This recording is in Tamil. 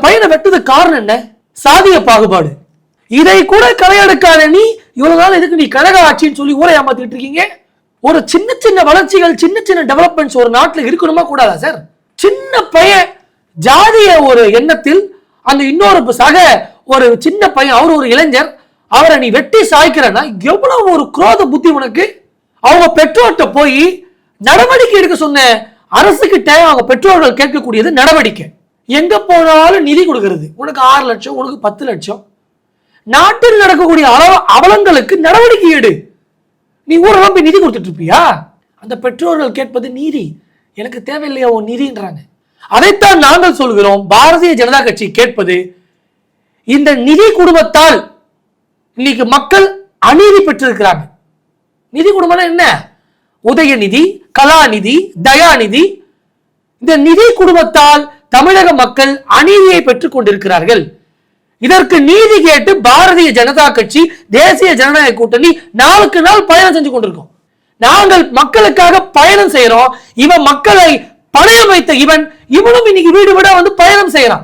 பையனை வெட்டுறது காரணம் என்ன? சாதிய பாகுபாடு. இதை கூட களையெடுக்காத நீ இவ்வளவு நாள் எதுக்கு நீ கழக ஆட்சின்னு சொல்லி ஊரை ஏமாத்திட்டு இருக்கீங்க? ஒரு சின்ன சின்ன வளர்ச்சிகள், சின்ன சின்ன டெவலப்மெண்ட்ஸ் ஒரு நாட்டில் இருக்கணுமா கூடாதா சார்? சின்ன பையன் ஜாதிய ஒரு எண்ணத்தில் அந்த இன்னொரு சக ஒரு சின்ன பையன், அவர் ஒரு இளைஞர், அவரை நீ வெட்டி சாய்க்கிறன்னா எவ்வளவு ஒரு குரோத புத்தி உனக்கு? அவங்க பெற்றோர்கிட்ட போய் நடவடிக்கை எடுக்க சொன்ன அரசுகிட்ட அவங்க பெற்றோர்கள் கேட்கக்கூடியது நடவடிக்கை. எங்க போனாலும் நிதி கொடுக்கிறது. உனக்கு 6 லட்சம், உனக்கு 10 லட்சம். நாட்டில் நடக்கக்கூடிய அவலங்களுக்கு நடவடிக்கை எடு. நீ ஊரெல்லாம் போய் நிதி கொடுத்துட்டு இருப்பியா? அந்த பெற்றோர்கள் கேட்பது நீதி. எனக்கு தேவையில்லையா உன் நிதின்றாங்க. அதைத்தான் நாங்கள் சொல்கிறோம். பாரதிய ஜனதா கட்சி கேட்பது, இந்த நிதி குடும்பத்தால் இன்னைக்கு மக்கள் அநீதி பெற்றிருக்கிறாங்க. நிதி குடும்பம் என்ன? உதயநிதி, கலாநிதி, தயாநிதி, இந்த நிதி குடும்பத்தால் தமிழக மக்கள் அநீதியை பெற்றுக் கொண்டிருக்கிறார்கள். இதற்கு நீதி கேட்டு பாரதிய ஜனதா கட்சி, தேசிய ஜனநாயக கூட்டணி நாளுக்கு நாள் பயணம் செஞ்சு கொண்டிருக்கோம். நாங்கள் மக்களுக்காக பயணம் செய்யறோம். இவன் மக்களை பணையம் வைத்த இவனும் இன்னைக்கு வீடு வீடா வந்து பயணம் செய்யறான்.